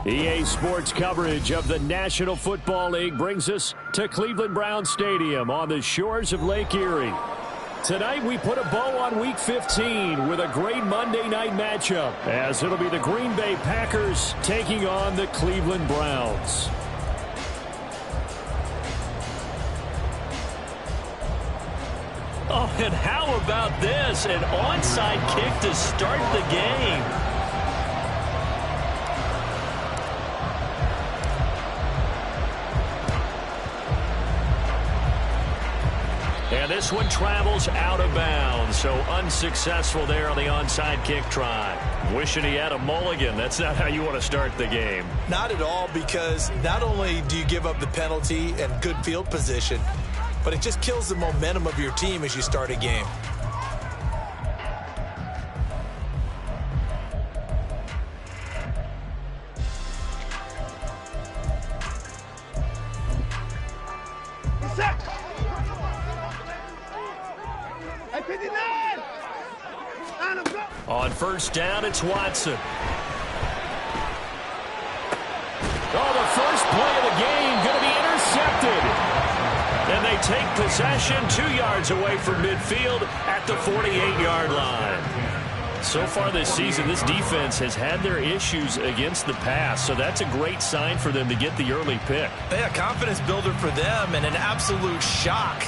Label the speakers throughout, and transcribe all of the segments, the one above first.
Speaker 1: EA Sports coverage of the National Football League brings us to Cleveland Browns Stadium on the shores of Lake Erie. Tonight we put a bow on Week 15 with a great Monday night matchup, as it'll be the Green Bay Packers taking on the Cleveland Browns.
Speaker 2: Oh, and how about this? An onside kick to start the game. And this one travels out of bounds, so unsuccessful there on the onside kick try. Wishing he had a mulligan. That's not how you want to start the game.
Speaker 3: Not at all, because not only do you give up the penalty and good field position, but it just kills the momentum of your team as you start a game.
Speaker 2: On first down, it's Watson.
Speaker 1: Oh, the first play of the game going to be intercepted.
Speaker 2: And they take possession 2 yards away from midfield at the 48-yard line. So far this season, this defense has had their issues against the pass, so that's a great sign for them to get the early pick.
Speaker 3: Yeah, confidence builder for them and an absolute shock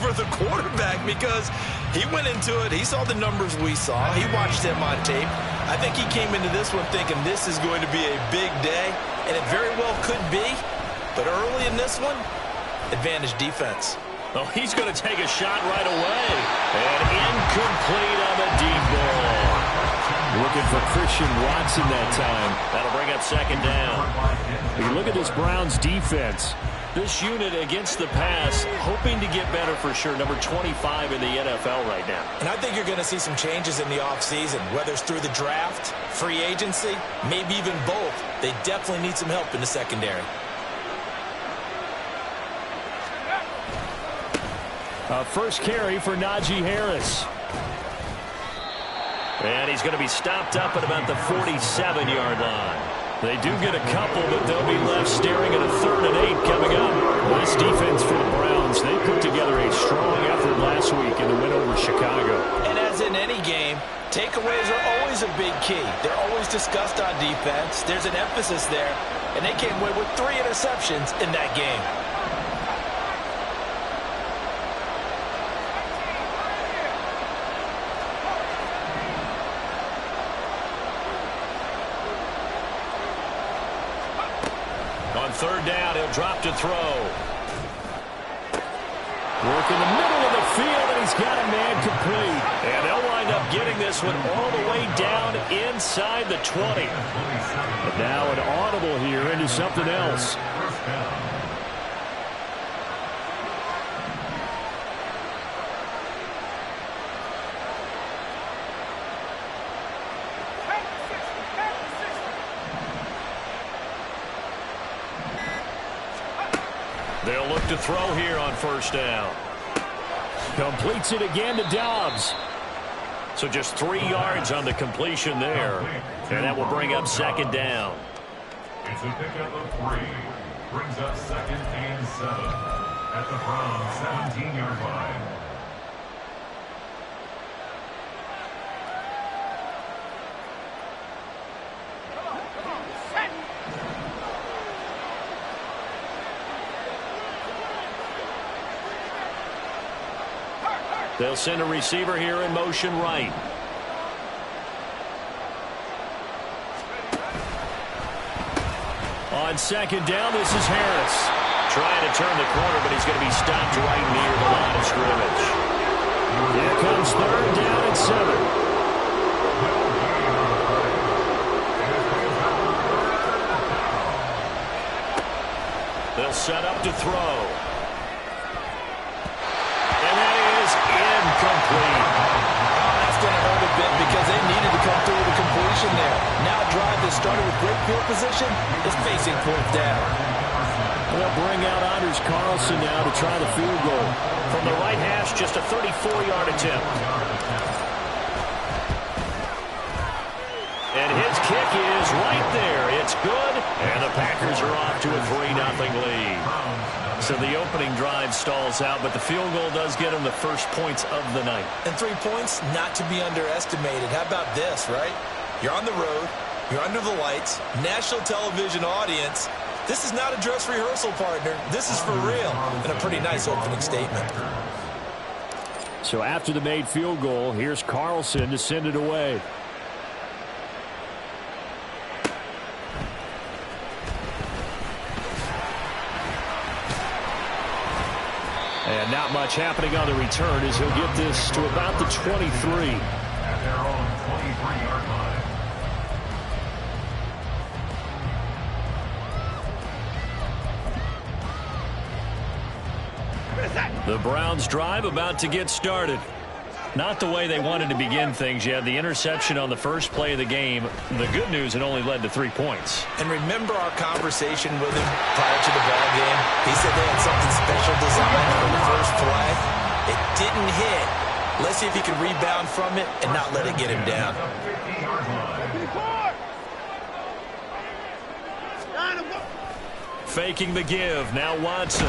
Speaker 3: for the quarterback, because he went into it, he saw the numbers we saw, he watched them on tape. I think he came into this one thinking this is going to be a big day, and it very well could be, but early in this one, advantage defense.
Speaker 2: Oh, he's going to take a shot right away. And incomplete on the deep ball.
Speaker 1: Looking for Christian Watson that time.
Speaker 2: That'll bring up second down.
Speaker 1: If you look at this Browns defense,
Speaker 2: this unit against the pass, hoping to get better for sure. Number 25 in the NFL right now.
Speaker 3: And I think you're going to see some changes in the offseason, whether it's through the draft, free agency, maybe even both. They definitely need some help in the secondary.
Speaker 1: First carry for Najee Harris.
Speaker 2: And he's going to be stopped up at about the 47-yard line.
Speaker 1: They do get a couple, but they'll be left staring at a 3rd and 8 coming up. Well, this defense for the Browns, they put together a strong effort last week in the win over Chicago.
Speaker 3: And as in any game, takeaways are always a big key. They're always discussed on defense. There's an emphasis there, and they came away with 3 interceptions in that game.
Speaker 2: On third down, he'll drop to throw.
Speaker 1: Work in the middle of the field, and he's got a man complete.
Speaker 2: And they'll wind up getting this one all the way down inside the 20.
Speaker 1: And now an audible here into something else.
Speaker 2: They'll look to throw here on first down.
Speaker 1: Completes it again to Dobbs.
Speaker 2: So just 3 yards on the completion there. And that will bring up second down.
Speaker 4: It's a pickup of 3. Brings up 2nd and 7 at the Browns' 17-yard line.
Speaker 2: They'll send a receiver here in motion right.
Speaker 1: On second down, this is Harris.
Speaker 2: Trying to turn the corner, but he's going to be stopped right near the line of scrimmage.
Speaker 1: Here comes third down and 7.
Speaker 2: They'll set up to throw. And that is incomplete.
Speaker 3: Oh, that's going to hurt a bit because they needed to come through with a completion there. Now a drive that started with great field position is facing fourth down.
Speaker 1: They'll bring out Anders Carlson now to try the field goal.
Speaker 2: From the right hash, just a 34-yard attempt. And his kick is right there. It's good.
Speaker 1: And the Packers are off to a 3-0 lead. So the opening drive stalls out, but the field goal does get them the first points of the night.
Speaker 3: And 3 points, not to be underestimated. How about this, right? You're on the road. You're under the lights. National television audience. This is not a dress rehearsal, partner. This is for real. And a pretty nice opening statement.
Speaker 1: So after the made field goal, here's Carlson to send it away. And not much happening on the return as he'll get this to about the 23.
Speaker 4: At their own 23-yard line.
Speaker 1: The Browns drive about to get started. Not the way they wanted to begin things. You had the interception on the first play of the game. The good news, it only led to 3 points.
Speaker 3: And remember our conversation with him prior to the ball game? He said they had something special designed for the first play. It didn't hit. Let's see if he can rebound from it and not let it get him down.
Speaker 1: Faking the give. Now Watson.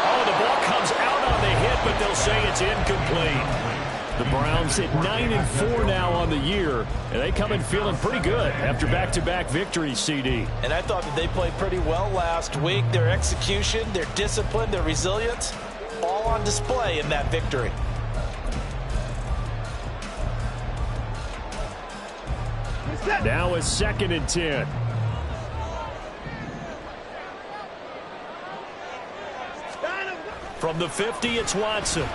Speaker 1: Oh, the ball comes out on the hit, but they'll say it's incomplete. The Browns at 9-4 now on the year, and they come in feeling pretty good after back-to-back victories, CD.
Speaker 3: And I thought that they played pretty well last week. Their execution, their discipline, their resilience, all on display in that victory.
Speaker 1: Now it's 2nd and 10. From the 50, it's Watson.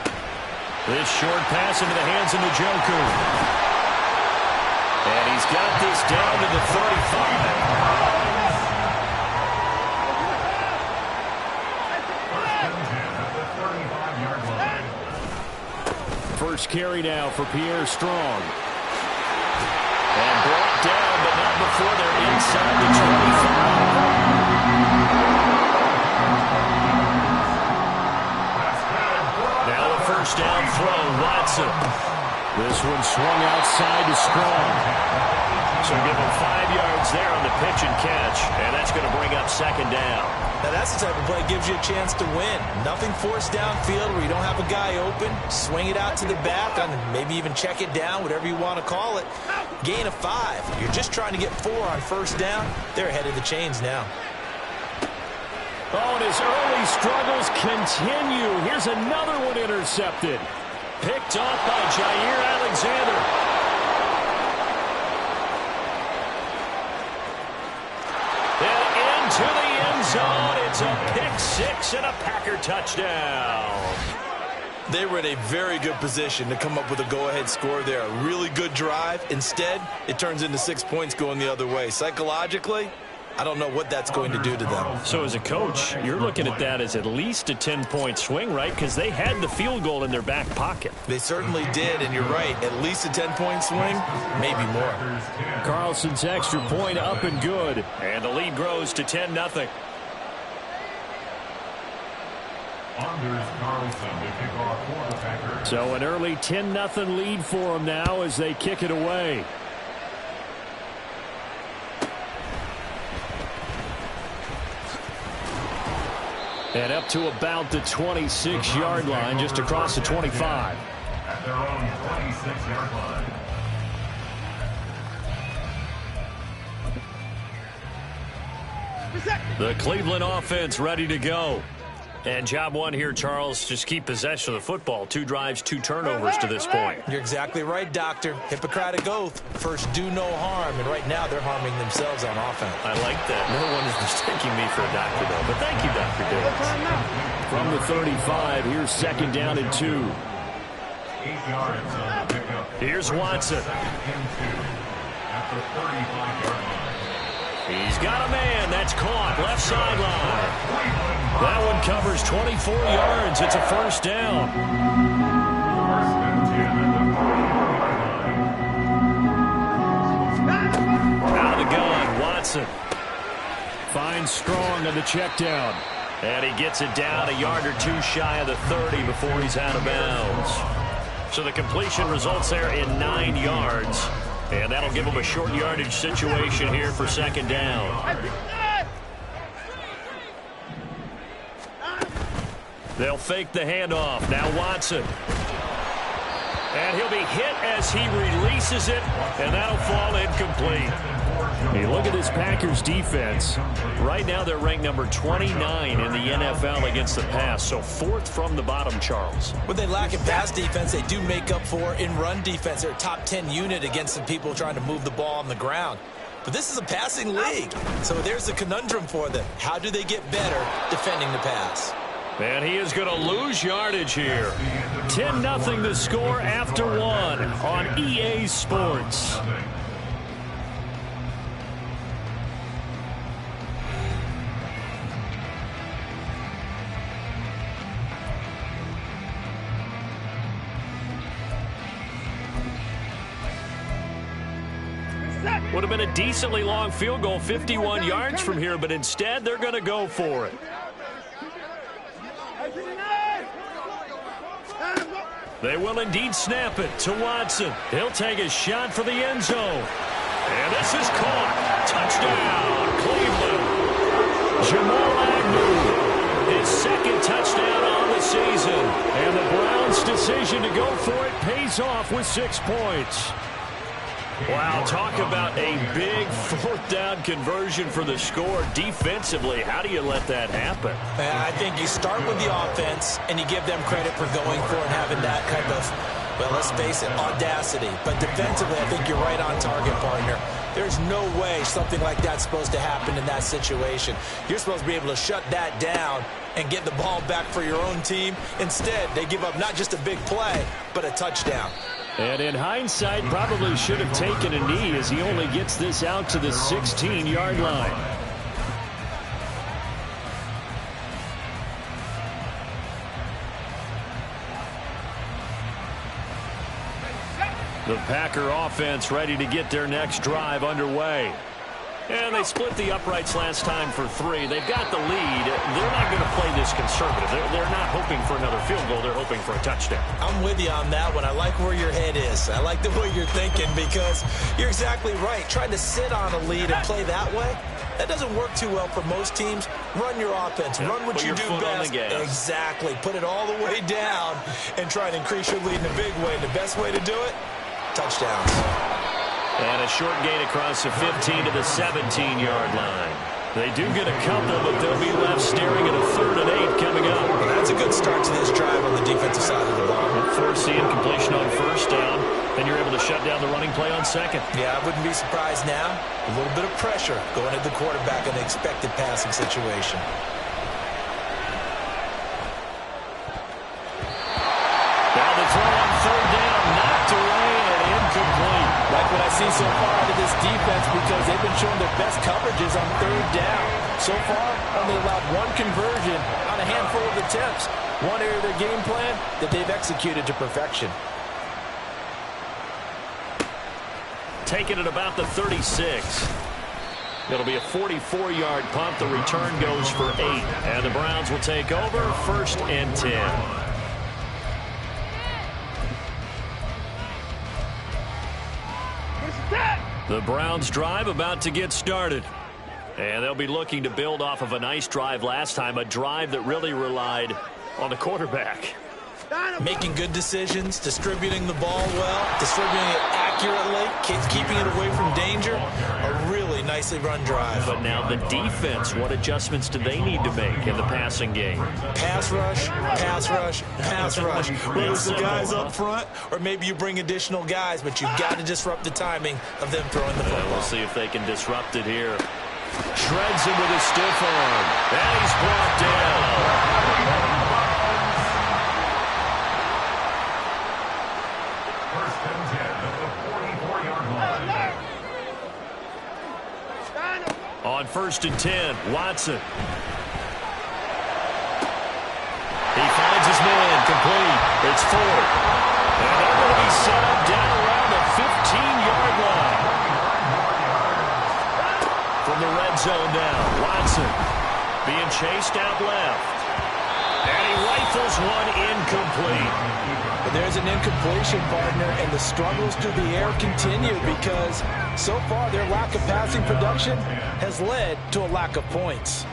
Speaker 1: This short pass into the hands of Njoku. And he's got this down to the 35. First carry now for Pierre Strong. And brought down, but not before they're inside the 25. First down throw, Watson. This one swung outside to Strong. So give him 5 yards there on the pitch and catch, and that's going to bring up 2nd down.
Speaker 3: Now that's the type of play that gives you a chance to win. Nothing forced downfield where you don't have a guy open. Swing it out to the back, and maybe even check it down, whatever you want to call it. Gain of 5. You're just trying to get 4 on first down. They're ahead of the chains now.
Speaker 1: Oh, and his early struggles continue. Here's another one intercepted. Picked off by Jair Alexander. And into the end zone. It's a pick 6 and a Packer touchdown.
Speaker 3: They were in a very good position to come up with a go-ahead score there. A really good drive. Instead, it turns into 6 points going the other way. Psychologically, I don't know what that's going to do to them.
Speaker 1: So as a coach, you're looking at that as at least a 10-point swing, right? Because they had the field goal in their back pocket.
Speaker 3: They certainly did, and you're right. At least a 10-point swing, maybe more.
Speaker 1: Carlson's extra point up and good. And the lead grows to 10-0.
Speaker 4: Anders Carlson to kick off for the Packers.
Speaker 1: So an early 10-0 lead for them now as they kick it away. And up to about the 26-yard line, just across the 25.
Speaker 4: At their own 26-yard line.
Speaker 1: The Cleveland offense ready to go. And job one here, Charles, just keep possession of the football. 2 drives, 2 turnovers to this point.
Speaker 3: You're exactly right, Doctor. Hippocratic oath. First, do no harm. And right now, they're harming themselves on offense.
Speaker 1: I like that. No one is mistaking me for a doctor, though. But thank you, Dr. Davis. From the 35, here's 2nd down and 2.
Speaker 4: 8 yards on the pickup.
Speaker 1: Here's Watson.
Speaker 4: 2nd and 2 at the 35-yard line.
Speaker 1: He's got a man. That's caught. Left sideline. That one covers 24 yards. It's a first down.
Speaker 4: First and 10 at the 40-yard line.
Speaker 1: Out of the gun, Watson. Finds Strong on the check down. And he gets it down a yard or 2 shy of the 30 before he's out of bounds. So the completion results there in 9 yards.
Speaker 2: And that'll give them a short yardage situation here for second down. They'll fake the handoff. Now Watson. And he'll be hit as he releases it, and that'll fall incomplete. Hey, look at this Packers defense. Right now they're ranked number 29 in the NFL against the pass, so fourth from the bottom, Charles.
Speaker 3: When they lack in pass defense, they do make up for in run defense. They're a top 10 unit against the people trying to move the ball on the ground. But this is a passing league, so there's a conundrum for them. How do they get better defending the pass?
Speaker 2: And he is going to lose yardage here. 10-0 the score after one on EA Sports. Would have been a decently long field goal, 51 yards from here, but instead they're going to go for it. They will indeed snap it to Watson. He'll take a shot for the end zone. And this is caught. Touchdown, Cleveland. Jamal Agnew, his second touchdown on the season. And the Browns' decision to go for it pays off with 6 points. Wow, talk about a big fourth down conversion for the score. Defensively, how do you let that happen?
Speaker 3: I think you start with the offense and you give them credit for going for and having that kind of, well, let's face it, audacity. But defensively, I think you're right on target, partner. There's no way something like that's supposed to happen in that situation. You're supposed to be able to shut that down and get the ball back for your own team. Instead, they give up not just a big play, but a touchdown.
Speaker 1: And in hindsight, probably should have taken a knee as he only gets this out to the 16-yard line. The Packer offense ready to get their next drive underway. And they split the uprights last time for 3. They've got the lead. They're not going to play this conservative. They're not hoping for another field goal. They're hoping for a touchdown.
Speaker 3: I'm with you on that one. I like where your head is. I like the way you're thinking because you're exactly right. Trying to sit on a lead and play that way, that doesn't work too well for most teams. Run your offense. Run what you do best. Exactly. Put it all the way down and try to increase your lead in a big way. And the best way to do it, touchdowns.
Speaker 2: And a short gain across the 15 to the 17-yard line. They do get a couple, but they'll be left staring at a 3rd and 8 coming up.
Speaker 3: Well, that's a good start to this drive on the defensive side of the ball.
Speaker 2: Forcing completion on 1st down. Then you're able to shut down the running play on 2nd.
Speaker 3: Yeah, I wouldn't be surprised now. A little bit of pressure going at the quarterback in an expected passing situation.
Speaker 2: Now the throw on 3rd down, knocked away and incomplete.
Speaker 5: Like what I see so far out of this defense because they've been showing their best coverages on 3rd down. So far, only allowed 1 conversion on a handful of attempts. One area of their game plan that they've executed to perfection.
Speaker 2: Taken at about the 36. It'll be a 44-yard punt. The return goes for 8. And the Browns will take over 1st and 10. The Browns drive about to get started. And they'll be looking to build off of a nice drive last time, a drive that really relied on the quarterback.
Speaker 3: Making good decisions, distributing the ball well, distributing it accurately, keeping it away from danger. A really nicely run drive.
Speaker 2: But now the defense, what adjustments do they need to make in the passing game?
Speaker 3: Pass rush, pass rush, pass rush. Whether it's the guys up front or maybe you bring additional guys, but you've got to disrupt the timing of them throwing the football.
Speaker 2: We'll see if they can disrupt it here. Shreds him with a stiff arm. And he's brought down. On 1st and 10, Watson. He finds his man, complete. It's 4. And they're going to be set up down around the 15-yard line. From the red zone now, Watson being chased out left. And he right rifles one incomplete.
Speaker 5: But there's an incompletion, partner, and the struggles through the air continue because so far their lack of passing production has led to a lack of points.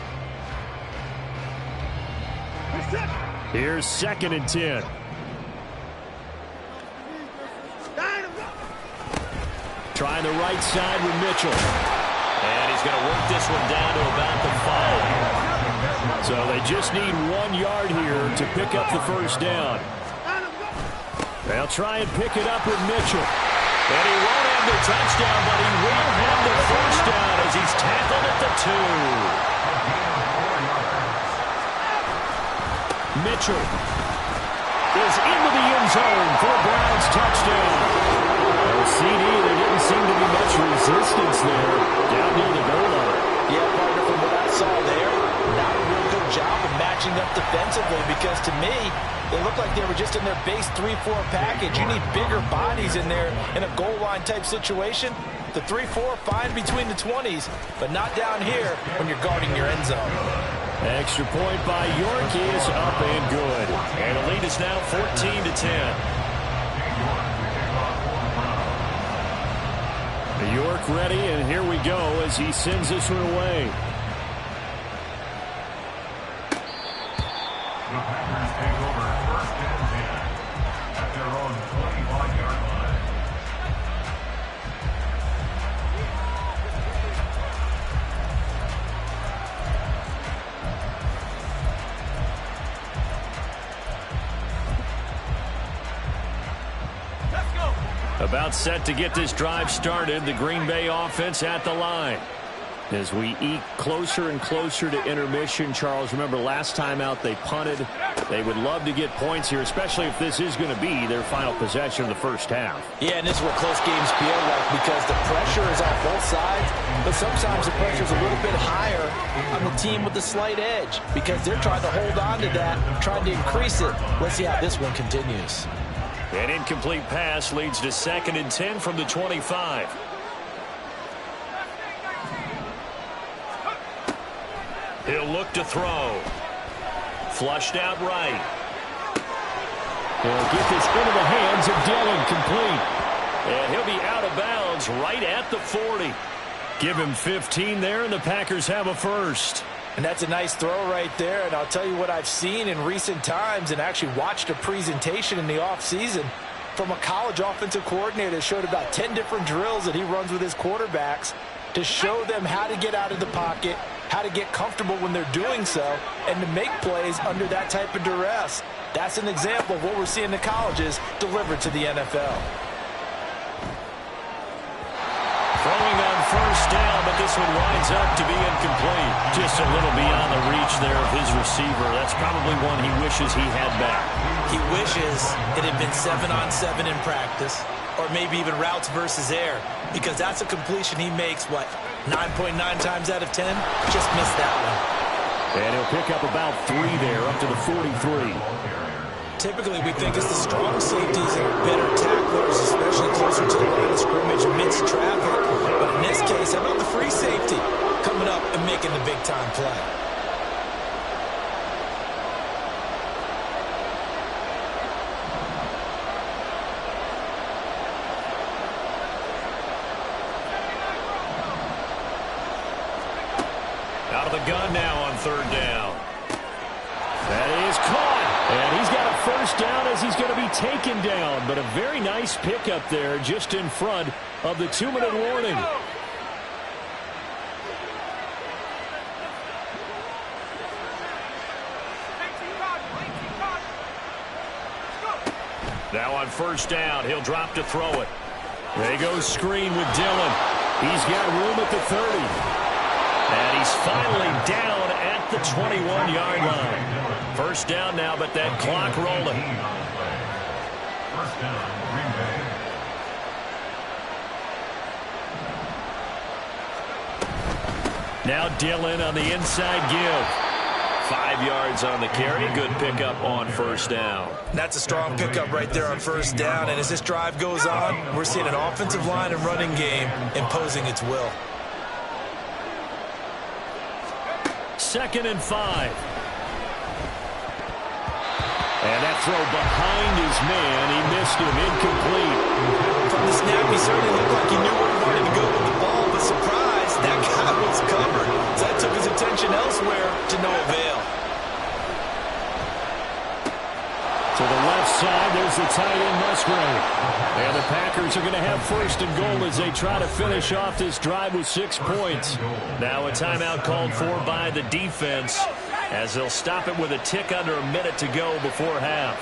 Speaker 1: Here's 2nd and 10. Trying the right side with Mitchell.
Speaker 2: And he's going to work this one down to about the 5.
Speaker 1: So they just need 1 yard here to pick up the first down. They'll try and pick it up with Mitchell.
Speaker 2: And he won't have the touchdown, but he will have the first down as he's tackled at the 2.
Speaker 1: Mitchell is into the end zone for a Browns touchdown. CD, there didn't seem to be much resistance there down near the goal line.
Speaker 5: Yeah, partner, from what I saw there, not a real good job of matching up defensively because to me, they looked like they were just in their base 3-4 package. You need bigger bodies in there in a goal line type situation. The 3-4, fine between the 20s, but not down here when you're guarding your end zone.
Speaker 1: Extra point by York is up and good.
Speaker 2: And the lead is now 14-10.
Speaker 1: York ready, and here we go as he sends this one away.
Speaker 4: The Packers take over 1st and 10 at their own 25-yard line.
Speaker 1: About set to get this drive started, the Green Bay offense at the line. As we eke closer and closer to intermission, Charles, remember last time out they punted. They would love to get points here, especially if this is going to be their final possession of the first half.
Speaker 5: Yeah, and this is what close games feel like because the pressure is on both sides, but sometimes the pressure is a little bit higher on the team with the slight edge because they're trying to hold on to that, trying to increase it. Let's see how this one continues.
Speaker 2: An incomplete pass leads to 2nd and 10 from the 25. He'll look to throw. Flushed out right.
Speaker 1: They'll get this into the hands of Dillon, complete.
Speaker 2: And he'll be out of bounds right at the 40.
Speaker 1: Give him 15 there, and the Packers have a first.
Speaker 5: And that's a nice throw right there. And I'll tell you what I've seen in recent times and actually watched a presentation in the offseason from a college offensive coordinator that showed about 10 different drills that he runs with his quarterbacks to show them how to get out of the pocket, how to get comfortable when they're doing so, and to make plays under that type of duress. That's an example of what we're seeing in the colleges delivered to the NFL.
Speaker 2: Throwing on first down, but this one winds up to be incomplete. Just a little beyond the reach there of his receiver. That's probably one he wishes he had back.
Speaker 3: He wishes it had been 7-on-7 in practice, or maybe even routes versus air, because that's a completion he makes, 9.9 times out of 10? Just missed that one.
Speaker 1: And he'll pick up about 3 there, up to the 43.
Speaker 3: Typically, we think it's the strong safeties that are better tacklers, especially closer to the line of scrimmage amidst traffic. But in this case, how about the free safety coming up and making the big-time play?
Speaker 2: Out of the gun now on 3rd down.
Speaker 1: That is caught. And he's got a first down as he's going to be taken down. But a very nice pickup there just in front of the 2-minute warning.
Speaker 2: Now on first down, he'll drop to throw it.
Speaker 1: They go screen with Dillon. He's got room at the 30.
Speaker 2: And he's finally down at the 21-yard line. First down now, but that clock rolling.
Speaker 4: First down, Green Bay.
Speaker 2: Now Dillon on the inside give. 5 yards on the carry. Good pickup on first down.
Speaker 3: That's a strong pickup right there on first down. And as this drive goes on, we're seeing an offensive line and running game imposing its will.
Speaker 1: 2nd and 5. And that throw behind his man, he missed him, incomplete.
Speaker 3: From the snap, he certainly looked like he knew where he wanted to go with the ball, but surprise, that guy was covered. So that took his attention elsewhere to no avail.
Speaker 1: To the left side, there's the tight end, Musgrave. And the Packers are going to have first and goal as they try to finish off this drive with 6 points.
Speaker 2: Now a timeout called for by the defense as they'll stop it with a tick under a minute to go before half.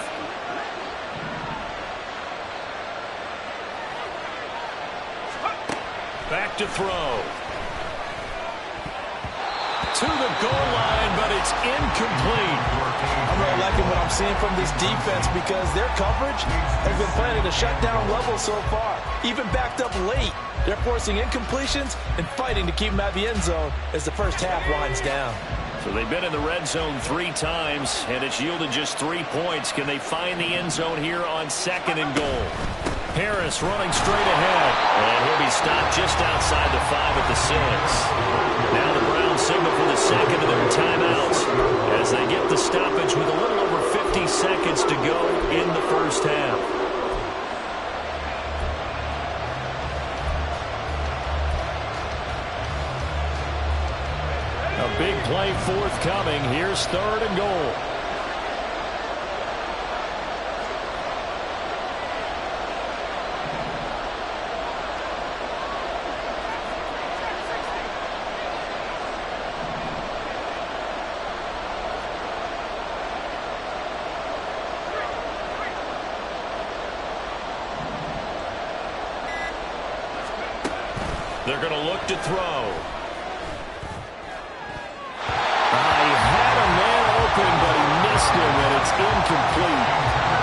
Speaker 2: Back to throw. To the goal line, but it's incomplete.
Speaker 5: I'm really liking what I'm seeing from this defense because their coverage has been playing at a shutdown level so far. Even backed up late, they're forcing incompletions and fighting to keep them out of the end zone as the first half winds down.
Speaker 2: So they've been in the red zone 3 times, and it's yielded just 3 points. Can they find the end zone here on 2nd and goal? Harris running straight ahead, and he'll be stopped just outside the 5 at the 6. Now the Browns signal for the second of their timeouts as they get the stoppage with a little over 50 seconds to go in the first half.
Speaker 1: A big play forthcoming. Here's 3rd and goal.
Speaker 2: They're going to look to throw.
Speaker 1: He had a man open, but he missed him, and it's incomplete.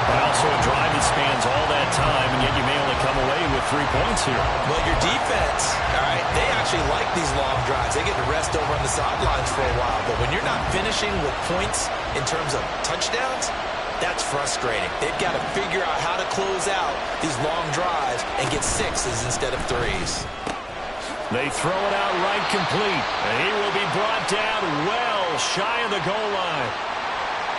Speaker 2: But also a drive that spans all that time, and yet you may only come away with 3 points here.
Speaker 3: Well, your defense, all right, they actually like these long drives. They get to rest over on the sidelines for a while. But when you're not finishing with points in terms of touchdowns, that's frustrating. They've got to figure out how to close out these long drives and get 6s instead of 3s.
Speaker 2: They throw it out right complete. And he will be brought down well shy of the goal line.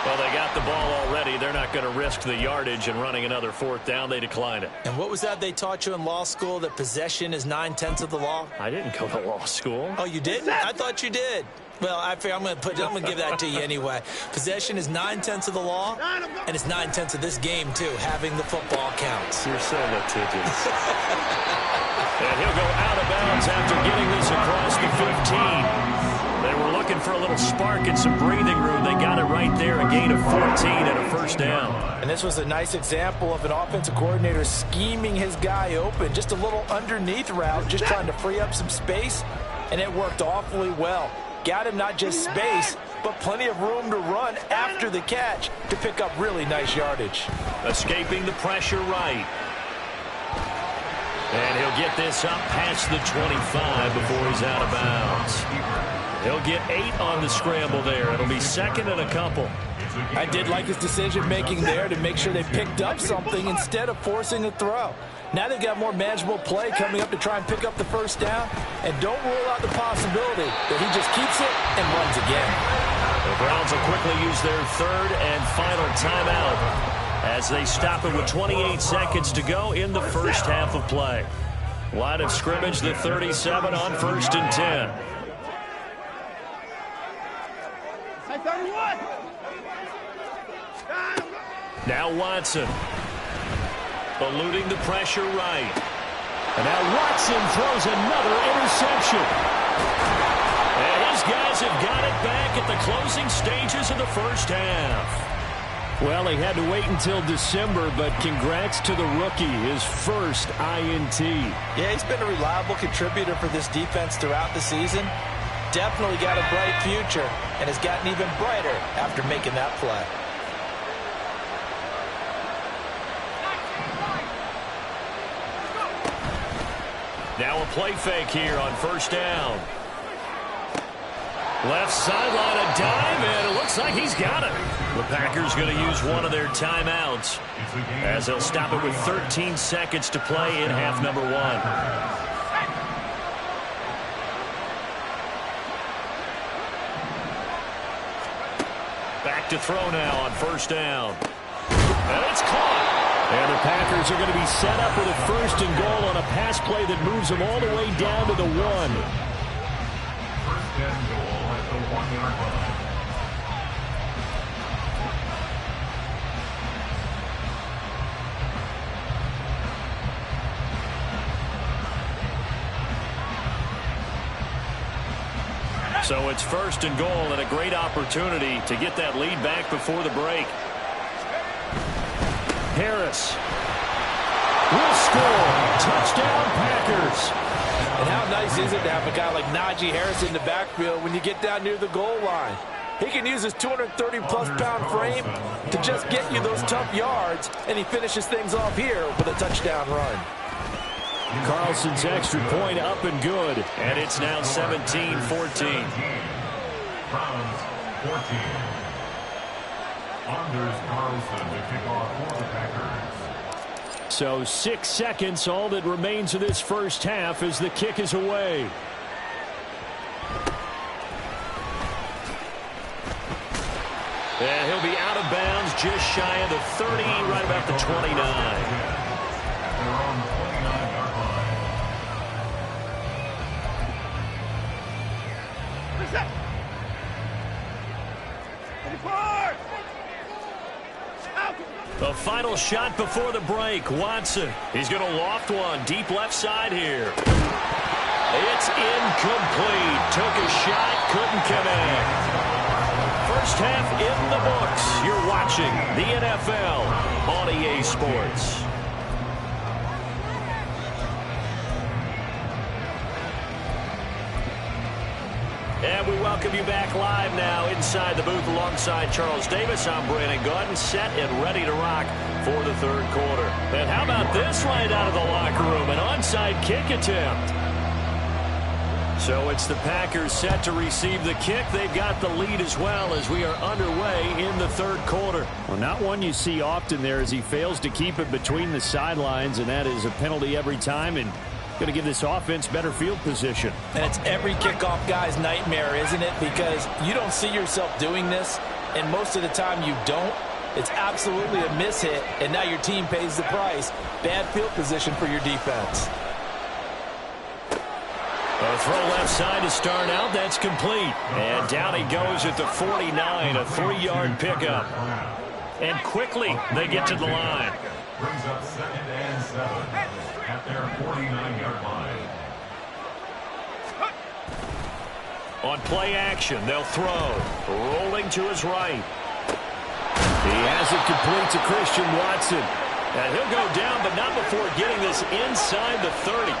Speaker 2: Well, they got the ball already. They're not going to risk the yardage and running another 4th down. They decline it.
Speaker 3: And what was that they taught you in law school, that possession is 9/10 of the law?
Speaker 2: I didn't go to law school.
Speaker 3: Oh, you didn't? I thought you did. Well, I'm going to give that to you anyway. Possession is 9/10 of the law, and it's 9/10 of this game, too. Having the football counts.
Speaker 2: You're so litigious. And he'll go out of bounds after getting this across the 15. They were looking for a little spark and some breathing room. They got it right there, a gain of 14 and a 1st down.
Speaker 5: And this was a nice example of an offensive coordinator scheming his guy open. Just a little underneath route, just trying to free up some space, and it worked awfully well. Got him not just space, but plenty of room to run after the catch to pick up really nice yardage.
Speaker 2: Escaping the pressure right. And he'll get this up past the 25 before he's out of bounds. He'll get 8 on the scramble there. It'll be 2nd and a couple.
Speaker 5: I did like his decision-making there to make sure they picked up something instead of forcing a throw. Now they've got more manageable play coming up to try and pick up the 1st down. And don't rule out the possibility that he just keeps it and runs again.
Speaker 2: The Browns will quickly use their 3rd and final timeout as they stop it with 28 seconds to go in the first half of play. Line of scrimmage, the 37 on 1st and 10. Now Watson. Eluding the pressure right.
Speaker 1: And now Watson throws another interception.
Speaker 2: And his guys have got it back at the closing stages of the first half.
Speaker 1: Well, he had to wait until December, but congrats to the rookie, his first INT.
Speaker 5: Yeah, he's been a reliable contributor for this defense throughout the season. Definitely got a bright future and has gotten even brighter after making that play.
Speaker 2: Now a play fake here on 1st down. Left sideline, a dive, and it looks like he's got it. The Packers going to use one of their timeouts as they'll stop it with 13 seconds to play in half number 1. Back to throw now on 1st down. And it's caught.
Speaker 1: And the Packers are going to be set up with a 1st and goal on a pass play that moves them all the way down to the 1.
Speaker 4: 1st and goal at the 1-yard line.
Speaker 2: So it's 1st and goal and a great opportunity to get that lead back before the break.
Speaker 1: Harris will score. Touchdown, Packers.
Speaker 5: And how nice is it to have a guy like Najee Harris in the backfield when you get down near the goal line? He can use his 230-plus-pound frame to just get you those tough yards, and he finishes things off here with a touchdown run.
Speaker 1: Carlson's extra point up and good.
Speaker 2: And it's now 17-14.
Speaker 4: Browns 14. Anders Carlson to kick off for the Packers.
Speaker 1: So 6 seconds, all that remains of this first half as the kick is away.
Speaker 2: And he'll be out of bounds just shy of the 30, right about the 29.
Speaker 4: They're on the 29-yard line.
Speaker 2: The final shot before the break. Watson. He's going to loft one deep left side here. It's incomplete. Took a shot, couldn't connect. First half in the books. You're watching the NFL on EA Sports. And we welcome you back live now inside the booth alongside Charles Davis. I'm Brandon Gaudin, set and ready to rock for the 3rd quarter. And how about this right out of the locker room? An onside kick attempt. So it's the Packers set to receive the kick. They've got the lead as well as we are underway in the 3rd quarter.
Speaker 1: Well, not one you see often there as he fails to keep it between the sidelines, and that is a penalty every time, and going to give this offense better field position.
Speaker 5: And it's every kickoff guy's nightmare, isn't it? Because you don't see yourself doing this, and most of the time you don't. It's absolutely a mishit, and now your team pays the price. Bad field position for your defense.
Speaker 2: A throw left side to start out. That's complete. And down he goes at the 49, a 3-yard pickup. And quickly they get to the line.
Speaker 4: Brings up 2nd and 7 at their 49-yard line.
Speaker 2: On play action, they'll throw. Rolling to his right.
Speaker 1: He has it complete to Christian Watson.
Speaker 2: And he'll go down, but not before getting this inside the 30.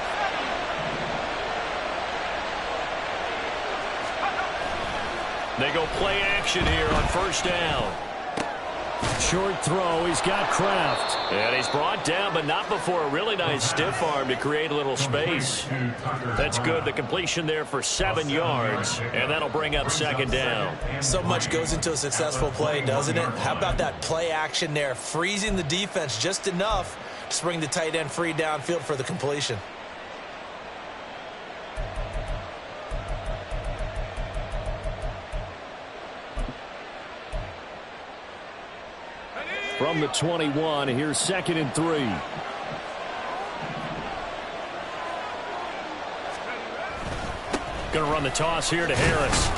Speaker 2: They go play action here on 1st down.
Speaker 1: Short throw. He's got Kraft.
Speaker 2: And he's brought down, but not before a really nice stiff arm to create a little space. That's good. The completion there for 7 yards, and that'll bring up 2nd down.
Speaker 3: So much goes into a successful play, doesn't it? How about that play action there, freezing the defense just enough to bring the tight end free downfield for the completion.
Speaker 1: From the 21, here's 2nd and 3.
Speaker 2: Going to run the toss here to Harris.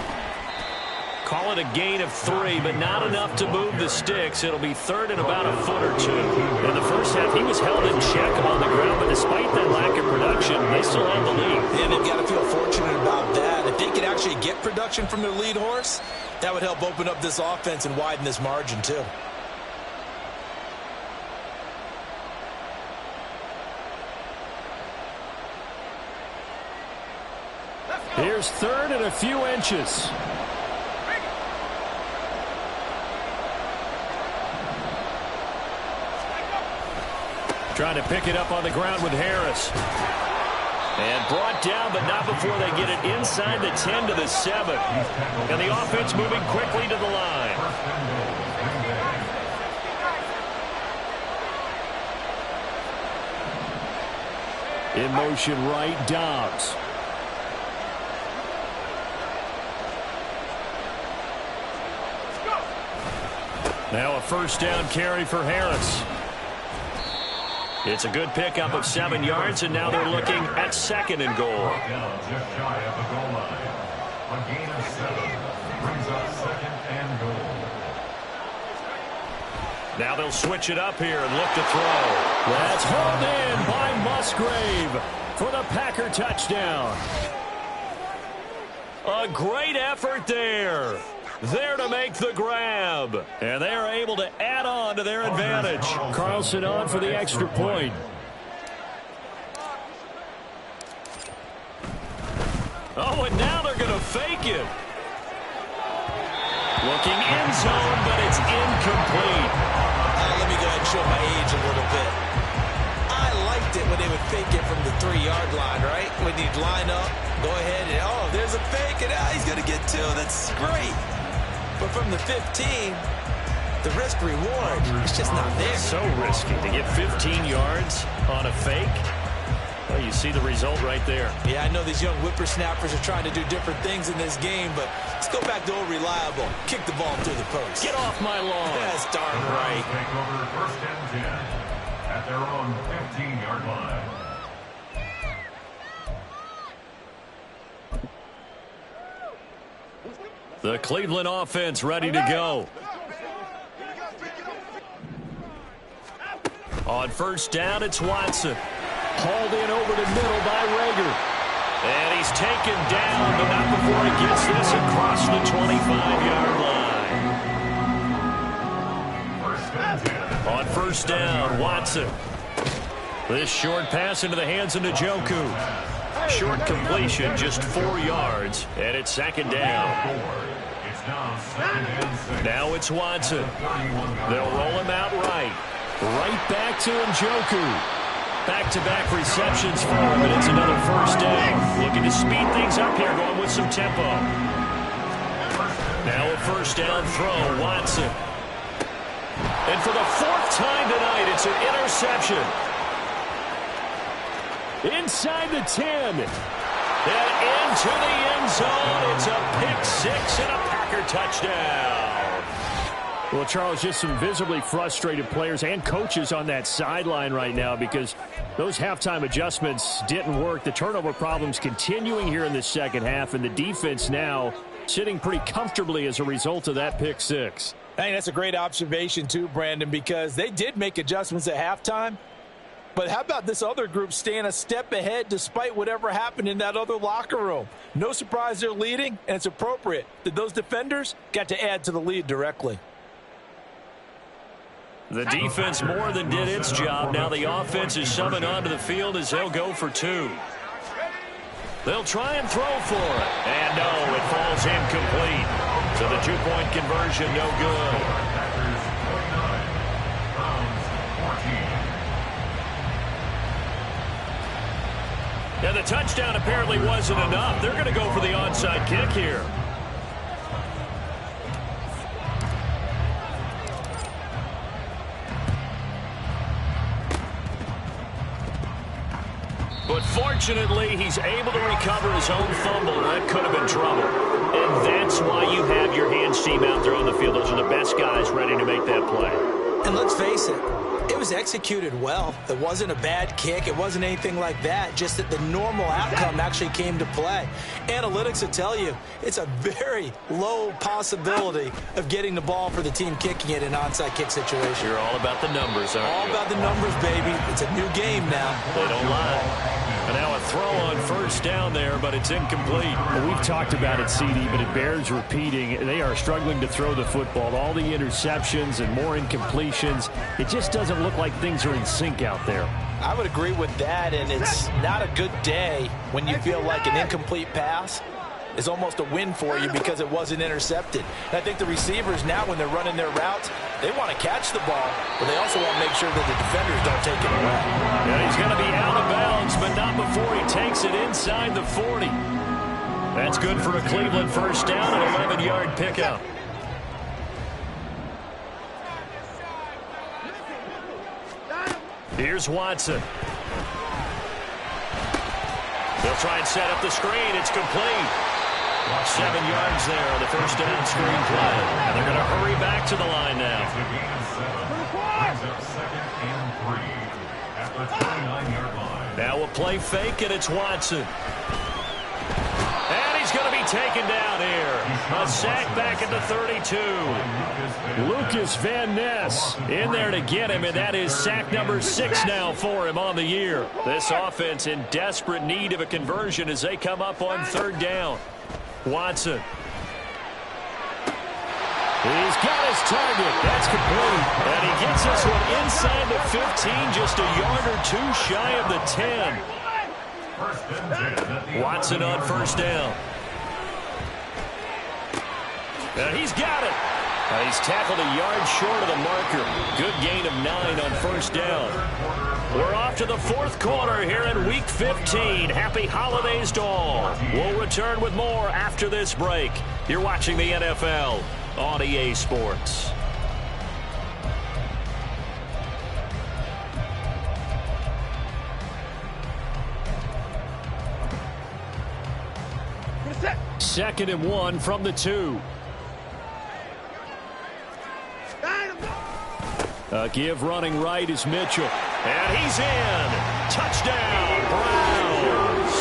Speaker 2: Call it a gain of 3, but not enough to move the sticks. It'll be 3rd and about a foot or 2. In the first half, he was held in check on the ground, but despite that lack of production, they still have the lead.
Speaker 3: And they've got to feel fortunate about that. If they could actually get production from their lead horse, that would help open up this offense and widen this margin, too.
Speaker 1: Here's 3rd and a few inches.
Speaker 2: Trying to pick it up on the ground with Harris. And brought down, but not before they get it inside the 10 to the 7. And the offense moving quickly to the line.
Speaker 1: In motion right, Dobbs. Now a first down carry for Harris.
Speaker 2: It's a good pickup of 7 yards, and now they're looking at 2nd and goal.
Speaker 4: Down just shy of the goal line. A gain of 7 brings up 2nd and goal.
Speaker 2: Now they'll switch it up here and look to throw.
Speaker 1: That's hauled in by Musgrave for the Packer touchdown.
Speaker 2: A great effort there. There to make the grab. And they are able to add on to their advantage.
Speaker 1: Carlson on for the extra point.
Speaker 2: Oh, and now they're going to fake it. Looking end zone, but it's incomplete.
Speaker 3: Let me go ahead and show my age a little bit. I liked it when they would fake it from the 3-yard line, right? When you'd line up, go ahead, and oh, there's a fake, and he's going to get 2. That's great. But from the 15, the risk-reward is just not there.
Speaker 2: So risky to get 15 yards on a fake. Well, you see the result right there.
Speaker 3: Yeah, I know these young whippersnappers are trying to do different things in this game, but let's go back to old reliable. Kick the ball through the post.
Speaker 2: Get off my lawn.
Speaker 3: That's darn right.
Speaker 4: Take over 1st and 10 at their own 15-yard line.
Speaker 2: The Cleveland offense ready to go. On first down, it's Watson.
Speaker 1: Hauled in over the middle by Rager.
Speaker 2: And he's taken down, but not before he gets this across the 25-yard line. On first down, Watson. This short pass into the hands of Njoku. Short completion, just 4 yards, and it's 2nd down. Now it's Watson. They'll roll him out right.
Speaker 1: Right back to Njoku.
Speaker 2: Back-to-back receptions for him, and it's another first down. Looking to speed things up here, going with some tempo. Now a first down throw, Watson. And for the 4th time tonight, it's an interception.
Speaker 1: Inside the 10.
Speaker 2: And into the end zone. It's a pick 6 and a Packer touchdown.
Speaker 1: Well, Charles, just some visibly frustrated players and coaches on that sideline right now because those halftime adjustments didn't work. The turnover problems continuing here in the second half, and the defense now sitting pretty comfortably as a result of that pick 6.
Speaker 5: I think that's a great observation too, Brandon, because they did make adjustments at halftime. But how about this other group staying a step ahead despite whatever happened in that other locker room? No surprise they're leading, and it's appropriate that those defenders got to add to the lead directly.
Speaker 2: The defense more than did its job. Now the offense is summoned onto the field as they'll go for 2. They'll try and throw for it. And no, it falls incomplete. So the 2-point conversion, no good. And the touchdown apparently wasn't enough. They're going to go for the onside kick here. But fortunately, he's able to recover his own fumble. That could have been trouble. And that's why you have your hands team out there on the field. Those are the best guys ready to make that play.
Speaker 3: And let's face it, it was executed well. It wasn't a bad kick. It wasn't anything like that. Just that the normal outcome actually came to play. Analytics will tell you it's a very low possibility of getting the ball for the team kicking it in an onside kick situation.
Speaker 2: You're all about the numbers, aren't you?
Speaker 3: All about the numbers, baby. It's a new game now.
Speaker 2: They don't lie. And now a throw on first down there, but it's incomplete.
Speaker 1: Well, we've talked about it, CD, but it bears repeating. They are struggling to throw the football. All the interceptions and more incompletions. It just doesn't look like things are in sync out there.
Speaker 5: I would agree with that, and it's not a good day when you feel like an incomplete pass is almost a win for you because it wasn't intercepted. And I think the receivers now, when they're running their routes, they want to catch the ball, but they also want to make sure that the defenders don't take it away.
Speaker 2: And he's going to be out of bounds, but not before he takes it inside the 40. That's good for a Cleveland first down, an 11-yard pickup. Here's Watson. They'll try and set up the screen. It's complete. 7 yards there on the first down screen play. And they're going to hurry back to the line now.
Speaker 4: Brings up second and 3 at the 29-yard line.
Speaker 2: Now a play fake, and it's Watson. And he's going to be taken down here. A sack back at the 32.
Speaker 1: Lucas Van Ness in there to get him, and that is sack number 6 now for him on the year.
Speaker 2: This offense in desperate need of a conversion as they come up on 3rd down. Watson.
Speaker 1: He's got his target. That's complete.
Speaker 2: And he gets this one inside the 15, just a yard or 2 shy of the 10. Watson on 1st down. And he's got it. He's tackled a yard short of the marker. Good gain of 9 on 1st down. We're off to the 4th quarter here in Week 15. Happy holidays to all. We'll return with more after this break. You're watching the NFL on EA Sports.
Speaker 1: Second and 1 from the 2. A give running right is Mitchell.
Speaker 2: And he's in. Touchdown, Browns.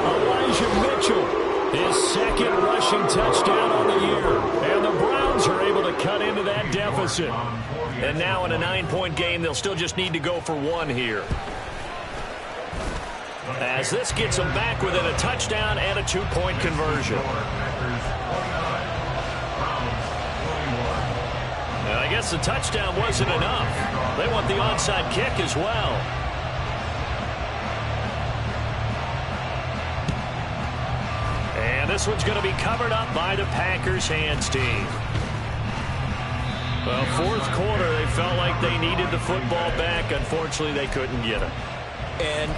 Speaker 1: Elijah Mitchell, his 2nd rushing touchdown on the year. And the Browns are able to cut into that deficit.
Speaker 2: And now in a 9-point game, they'll still just need to go for 1 here. As this gets them back within a touchdown and a 2-point conversion. And I guess the touchdown wasn't enough. They want the onside kick as well. And this one's going to be covered up by the Packers hands team. Well, 4th quarter, they felt like they needed the football back. Unfortunately, they couldn't get it.
Speaker 5: And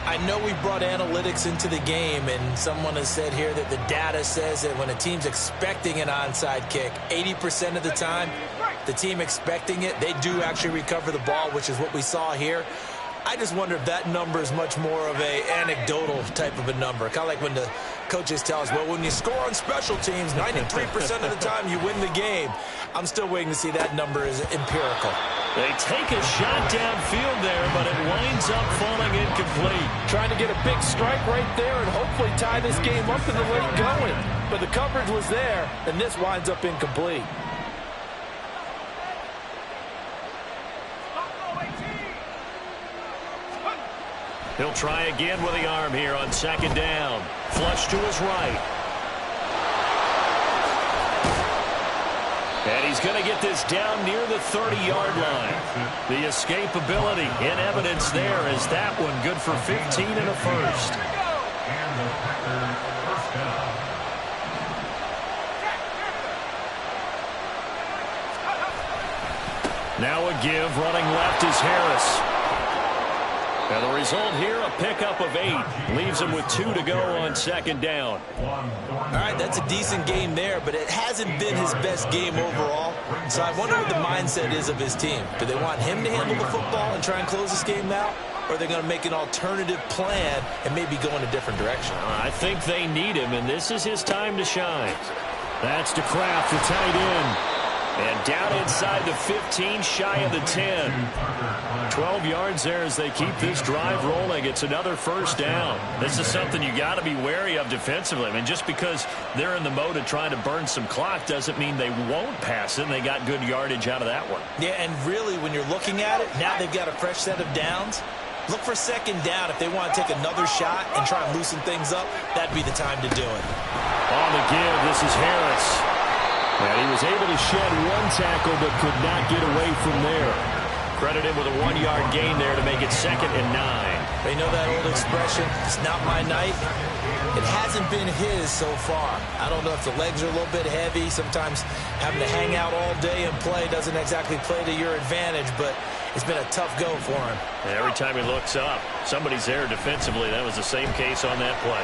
Speaker 5: I know we brought analytics into the game, and someone has said here that the data says that when a team's expecting an onside kick, 80% of the time, the team expecting it, they do actually recover the ball, which is what we saw here. I just wonder if that number is much more of a anecdotal type of a number. Kind of like when the coaches tell us, well, when you score on special teams, 93% of the time you win the game. I'm still waiting to see that number is empirical.
Speaker 2: They take a shot downfield there, but it winds up falling incomplete.
Speaker 5: Trying to get a big strike right there and hopefully tie this game up in the late going. But the coverage was there, and this winds up incomplete.
Speaker 2: He'll try again with the arm here on 2nd down. Flush to his right. And he's going to get this down near the 30-yard line. The escapability in evidence there is that one good for 15 and a first.
Speaker 4: And the Packers first down.
Speaker 2: Now a give, running left is Harris. And the result here, a pickup of 8. Leaves him with 2 to go on 2nd down.
Speaker 5: All right, that's a decent game there, but it hasn't been his best game overall. So I wonder what the mindset is of his team. Do they want him to handle the football and try and close this game out? Or are they going to make an alternative plan and maybe go in a different direction?
Speaker 2: I think they need him, and this is his time to shine.
Speaker 1: That's to Kraft, the tight end.
Speaker 2: And down inside the 15, shy of the 10. 12 yards there as they keep this drive rolling. It's another first down. This is something you got to be wary of defensively. I mean, just because they're in the mode of trying to burn some clock doesn't mean they won't pass it, and they got good yardage out of that one.
Speaker 5: Yeah, and really, when you're looking at it, now they've got a fresh set of downs. Look for 2nd down. If they want to take another shot and try and loosen things up, that'd be the time to do it.
Speaker 1: On the give, this is Harris. And he was able to shed 1 tackle, but could not get away from there.
Speaker 2: Credit him with a 1-yard gain there to make it 2nd and 9.
Speaker 5: You know that old expression, it's not my night? It hasn't been his so far. I don't know if the legs are a little bit heavy. Sometimes having to hang out all day and play doesn't exactly play to your advantage, but it's been a tough go for him.
Speaker 2: And every time he looks up, somebody's there defensively. That was the same case on that play.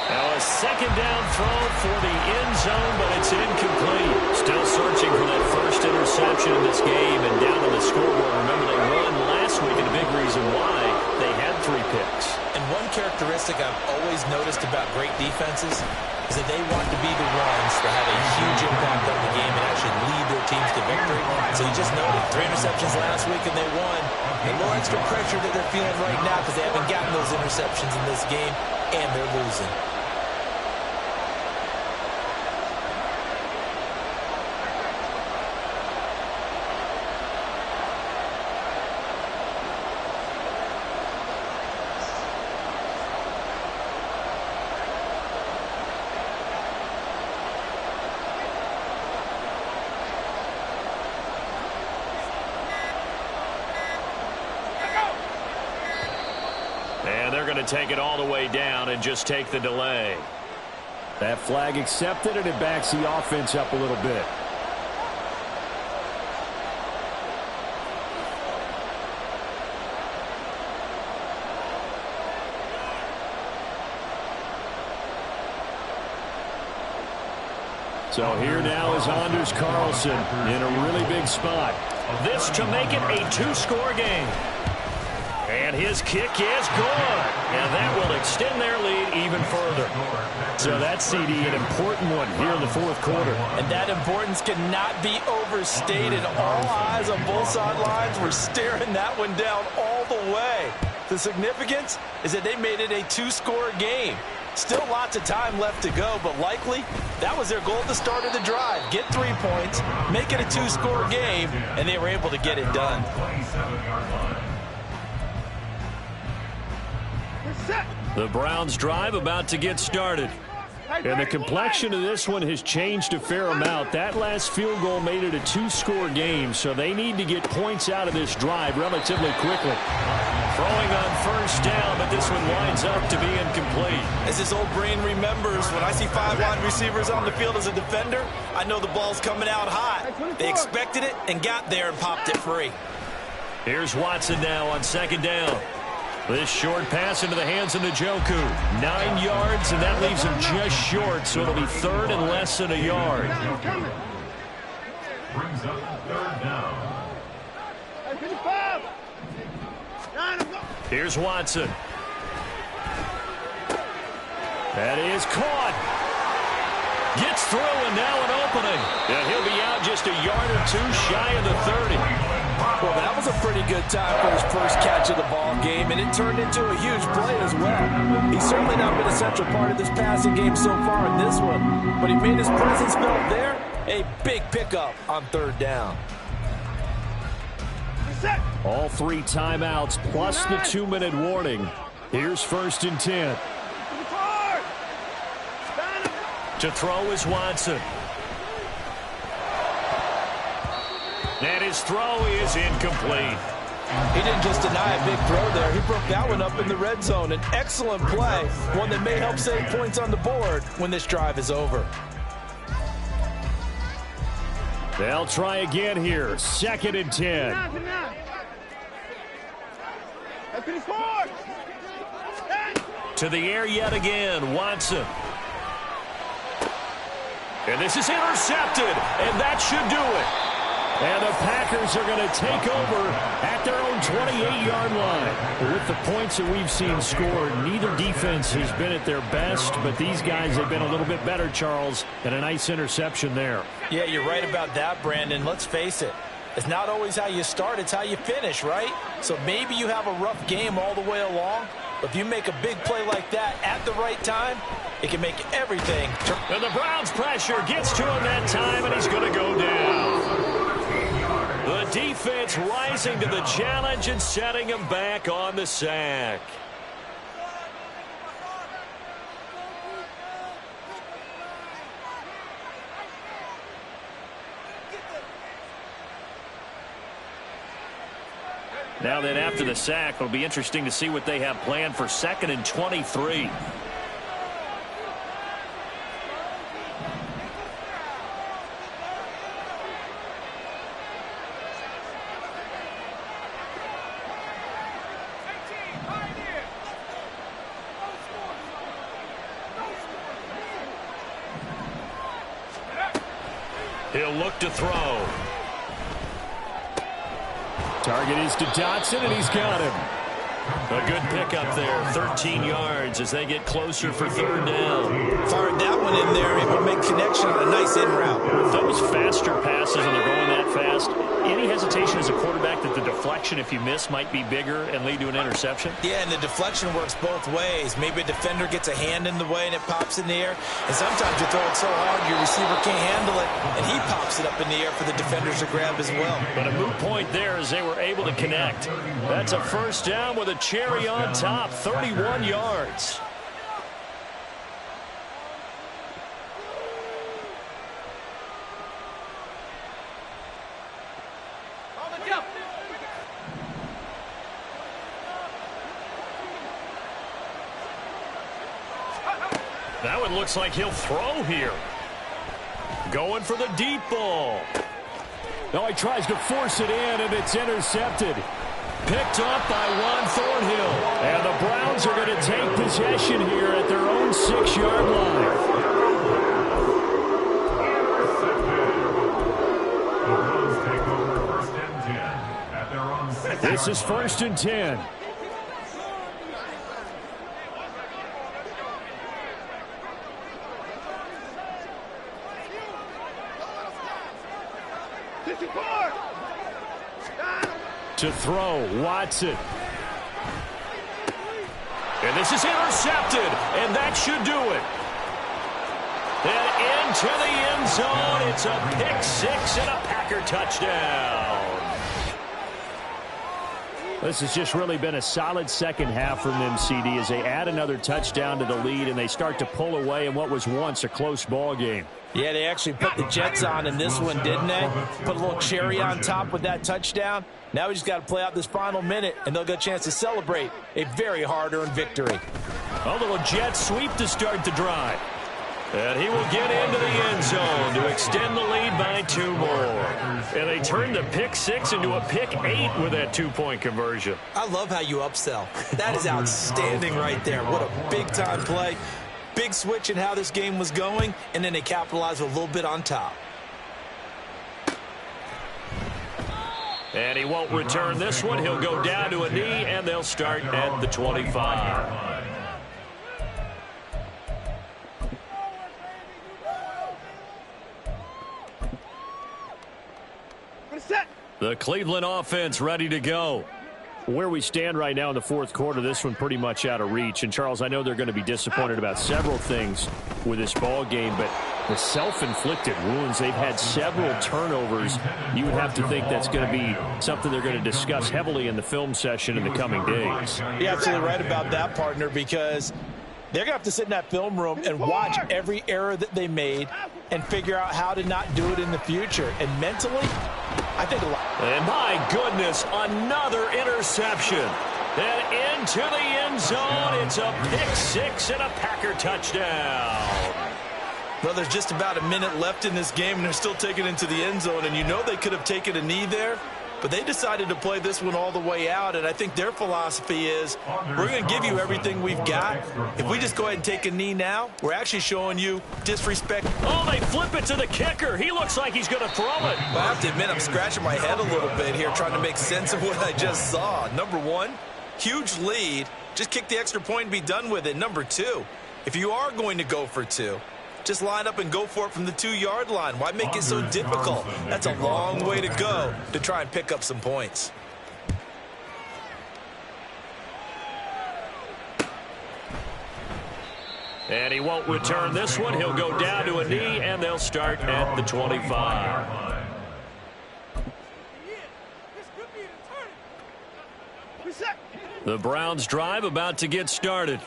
Speaker 2: Now a 2nd down throw for the end zone, but it's incomplete. Still searching for that first interception in this game and down on the scoreboard. Remember, they won last week, and a big reason why they had 3 picks.
Speaker 3: And one characteristic I've always noticed about great defenses is that they want to be the ones that have a huge impact on the game and actually lead their teams to victory. So you just noted 3 interceptions last week and they won. A little extra pressure that they're feeling right now because they haven't gotten those interceptions in this game and they're losing.
Speaker 2: And they're going to take it all the way down and just take the delay.
Speaker 1: That flag accepted, and it backs the offense up a little bit. So here now is Anders Carlson in a really big spot.
Speaker 2: This to make it a 2-score game. And his kick is good. And that will extend their lead even further.
Speaker 1: So that's, CD, an important one here in the 4th quarter.
Speaker 5: And that importance cannot be overstated. All eyes on both sidelines were staring that one down all the way. The significance is that they made it a 2-score game. Still lots of time left to go, but likely that was their goal at the start of the drive. Get 3 points, make it a 2-score game, and they were able to get it done.
Speaker 2: The Browns drive about to get started.
Speaker 1: And the complexion of this one has changed a fair amount. That last field goal made it a 2-score game, so they need to get points out of this drive relatively quickly.
Speaker 2: Throwing on 1st down, but this one winds up to be incomplete.
Speaker 3: As his old brain remembers, when I see 5 wide receivers on the field as a defender, I know the ball's coming out hot. They expected it and got there and popped it free.
Speaker 2: Here's Watson now on 2nd down. This short pass into the hands of Njoku. 9 yards, and that leaves him just short, so it'll be 3rd and less than a yard.
Speaker 4: Brings up 3rd down.
Speaker 2: Here's Watson. That is caught. Gets through, and now an opening. And he'll be out just a yard or 2 shy of the 30.
Speaker 5: Well, that was a pretty good time for his first catch of the ball game, and it turned into a huge play as well. He's certainly not been a central part of this passing game so far in this one, but he made his presence felt there. A big pickup on 3rd down.
Speaker 1: All 3 timeouts plus the 2-minute warning. Here's 1st and 10.
Speaker 2: To throw is Watson. And his throw is incomplete.
Speaker 5: He didn't just deny a big throw there. He broke that one up in the red zone. An excellent play, one that may help save points on the board when this drive is over.
Speaker 1: They'll try again here. 2nd and 10.
Speaker 2: To the air yet again, Watson. And this is intercepted, and that should do it.
Speaker 1: And the Packers are going to take over at their own 28-yard line. With the points that we've seen scored, neither defense has been at their best, but these guys have been a little bit better, Charles, and a nice interception there.
Speaker 5: Yeah, you're right about that, Brandon. Let's face it. It's not always how you start, it's how you finish, right? So maybe you have a rough game all the way along, but if you make a big play like that at the right time, it can make everything turn.
Speaker 2: And the Browns' pressure gets to him that time, and he's going to go down. The defense rising to the challenge and setting him back on the sack. Now then, after the sack, it'll be interesting to see what they have planned for 2nd and 23. He'll look to throw.
Speaker 1: Target is to Dotson, and he's got him.
Speaker 2: A good pickup there, 13 yards as they get closer for third down.
Speaker 3: Fired that one in there, able to make connection on a nice in route.
Speaker 1: With those faster passes and they're going that fast, any hesitation as a quarterback that the deflection, if you miss, might be bigger and lead to an interception?
Speaker 3: Yeah, and the deflection works both ways. Maybe a defender gets a hand in the way and it pops in the air. And sometimes you throw it so hard your receiver can't handle it, and he pops it up in the air for the defenders to grab as well.
Speaker 1: But a moot point there as they were able to connect. That's a first down with a cherry on top, 31 yards. That one looks like he'll throw here. Going for the deep ball. No, he tries to force it in, and it's intercepted. Picked up by Juan Thornhill. And the Browns are going to take possession here at their own 6-yard line.
Speaker 4: The Browns take over 1st and 10 at their own 6-yard line.
Speaker 1: This is 1st and 10. To throw, Watson. And this is intercepted, and that should do it. And into the end zone, it's a pick six and a Packer touchdown. This has just really been a solid second half from them, CD, as they add another touchdown to the lead and they start to pull away in what was once a close ball game.
Speaker 5: Yeah, they actually put the Jets on in this one, didn't they? Put a little cherry on top with that touchdown. Now we just got to play out this final minute, and they'll get a chance to celebrate a very hard-earned victory.
Speaker 1: A little jet sweep to start the drive. And he will get into the end zone to extend the lead by 2 more. And they turn the pick six into a pick 8 with that 2-point conversion.
Speaker 3: I love how you upsell. That is outstanding right there. What a big-time play. Big switch in how this game was going, and then they capitalize a little bit on top.
Speaker 1: And he won't return this one. He'll go down to a knee, and they'll start at the 25. The Cleveland offense ready to go. Where we stand right now in the fourth quarter, this one pretty much out of reach. And, Charles, I know they're going to be disappointed about several things with this ball game, but the self-inflicted wounds, they've had several turnovers. You would have to think that's going to be something they're going to discuss heavily in the film session in the coming days.
Speaker 5: You're absolutely right about that, partner, because they're going to have to sit in that film room and watch every error that they made and figure out how to not do it in the future. And mentally, I think a lot.
Speaker 1: And my goodness, another interception. And into the end zone, it's a pick six and a Packer touchdown.
Speaker 3: Well, there's just about a minute left in this game, and they're still taking it into the end zone. And you know they could have taken a knee there, but they decided to play this one all the way out. And I think their philosophy is, we're going to give you everything we've got. If we just go ahead and take a knee now, we're actually showing you disrespect.
Speaker 1: Oh, they flip it to the kicker. He looks like he's going to throw it.
Speaker 3: Well, I have to admit, I'm scratching my head a little bit here trying to make sense of what I just saw. Number one, huge lead. Just kick the extra point and be done with it. Number two, if you are going to go for 2, just line up and go for it from the 2-yard line. Why make it so difficult? That's a long way to go to try and pick up some points.
Speaker 1: And he won't return this one. He'll go down to a knee, and they'll start at the 25. The Browns drive about to get started.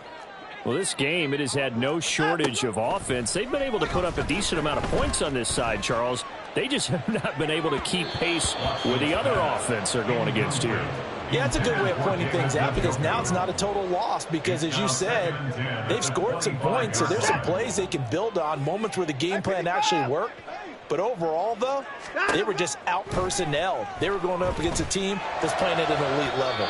Speaker 1: Well, this game, it has had no shortage of offense. They've been able to put up a decent amount of points on this side, Charles. They just have not been able to keep pace with the other offense they're going against here.
Speaker 5: Yeah, it's a good way of pointing things out because now it's not a total loss because, as you said, they've scored some points, so there's some plays they can build on, moments where the game plan actually worked. But overall, though, they were just out-personnelled. They were going up against a team that's playing at an elite level.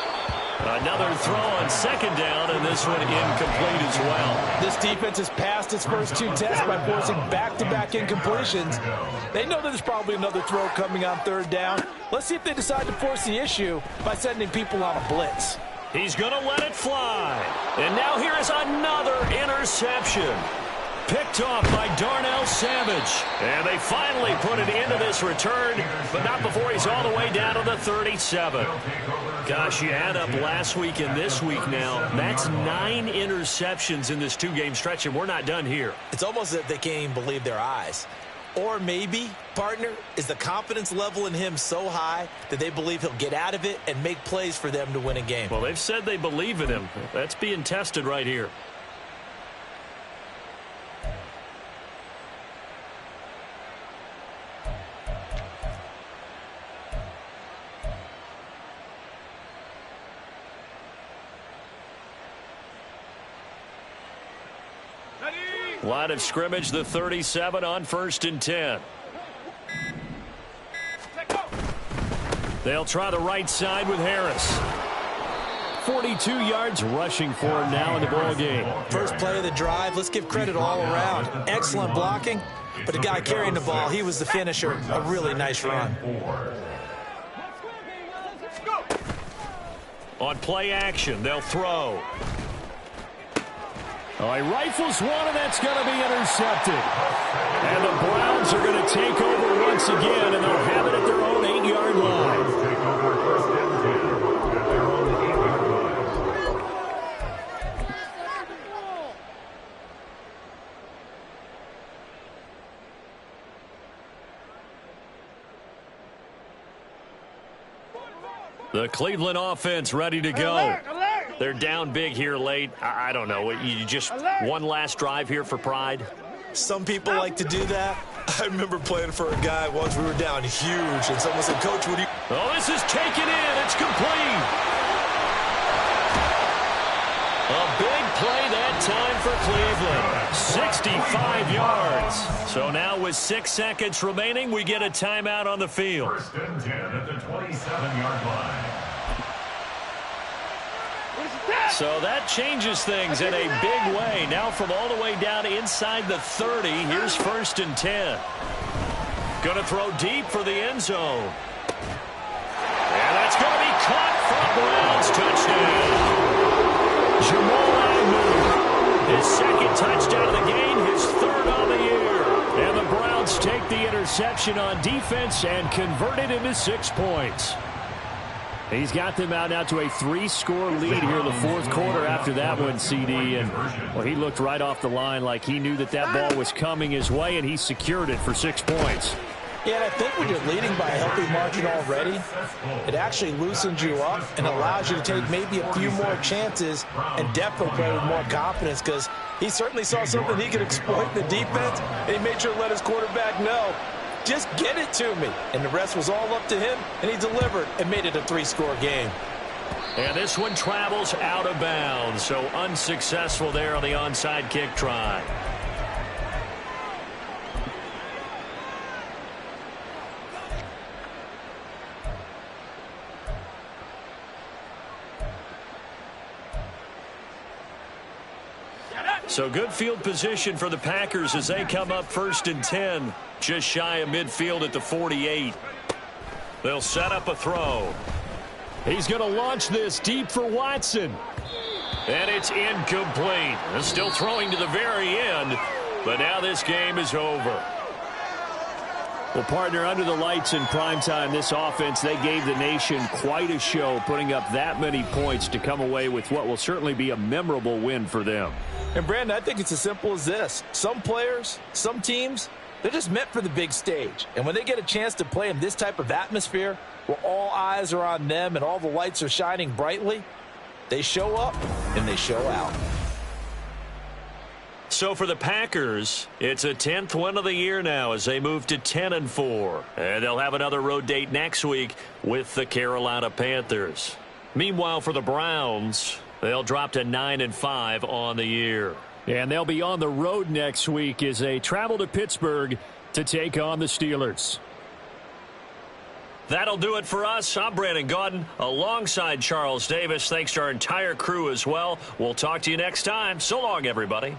Speaker 1: Another throw on second down, and this one incomplete as well.
Speaker 5: This defense has passed its first 2 tests by forcing back-to-back incompletions. They know that there's probably another throw coming on third down. Let's see if they decide to force the issue by sending people on a blitz.
Speaker 2: He's going to let it fly. And now here is another interception. Picked off by Darnell Savage. And they finally put it into this return, but not before he's all the way down to the 37. Gosh, you add up last week and this week now. That's 9 interceptions in this 2-game stretch, and we're not done here.
Speaker 3: It's almost as if they can't even believe their eyes. Or maybe, partner, is the confidence level in him so high that they believe he'll get out of it and make plays for them to win a game.
Speaker 2: Well, they've said they believe in him. That's being tested right here. Line of scrimmage, the 37 on 1st and 10. They'll try the right side with Harris. 42 yards rushing for him now in the ball game.
Speaker 3: First play of the drive. Let's give credit all around. Excellent blocking, but the guy carrying the ball, he was the finisher. A really nice run.
Speaker 2: On play action, they'll throw.
Speaker 1: Oh, he rifles one, and that's going to be intercepted. And the Browns are going to take over once again, and they'll have it at their own 8-yard line.
Speaker 2: The Cleveland offense ready to go. They're down big here late. I don't know. You just one last drive here for pride?
Speaker 3: Some people like to do that. I remember playing for a guy once. We were down huge, and someone said, Coach, would you...
Speaker 2: Oh, this is taken in. It's complete. A big play that time for Cleveland. 65 yards. So now with 6 seconds remaining, we get a timeout on the field.
Speaker 4: 1st and 10 at the 27-yard line.
Speaker 2: So that changes things in a big way. Now from all the way down inside the 30, here's 1st and 10. Going to throw deep for the end zone. And that's going to be caught for a Browns touchdown. Jamal Agnew, his 2nd touchdown of the game, his 3rd on the year.
Speaker 1: And the Browns take the interception on defense and convert it into 6 points. He's got them out now to a 3-score lead here in the 4th quarter after that one, CD. And, well, he looked right off the line like he knew that that ball was coming his way, and he secured it for 6 points.
Speaker 3: Yeah, and I think when you're leading by a healthy margin already, it actually loosens you up and allows you to take maybe a few more chances and definitely play with more confidence, because he certainly saw something he could exploit in the defense, and he made sure to let his quarterback know, just get it to me. And the rest was all up to him, and he delivered and made it a 3-score game.
Speaker 2: And this one travels out of bounds, so unsuccessful there on the onside kick try. So good field position for the Packers as they come up 1st and 10, just shy of midfield at the 48. They'll set up a throw.
Speaker 1: He's going to launch this deep for Watson.
Speaker 2: And it's incomplete. They're still throwing to the very end, but now this game is over.
Speaker 1: Well, partner, under the lights in primetime, this offense, they gave the nation quite a show, putting up that many points to come away with what will certainly be a memorable win for them.
Speaker 5: And, Brandon, I think it's as simple as this. Some players, some teams, they're just meant for the big stage. And when they get a chance to play in this type of atmosphere where all eyes are on them and all the lights are shining brightly, they show up and they show out.
Speaker 2: So for the Packers, it's a 10th win of the year now as they move to 10-4. And they'll have another road date next week with the Carolina Panthers. Meanwhile, for the Browns, they'll drop to 9-5 on the year.
Speaker 1: And they'll be on the road next week as they travel to Pittsburgh to take on the Steelers.
Speaker 2: That'll do it for us. I'm Brandon Gaudin alongside Charles Davis. Thanks to our entire crew as well. We'll talk to you next time. So long, everybody.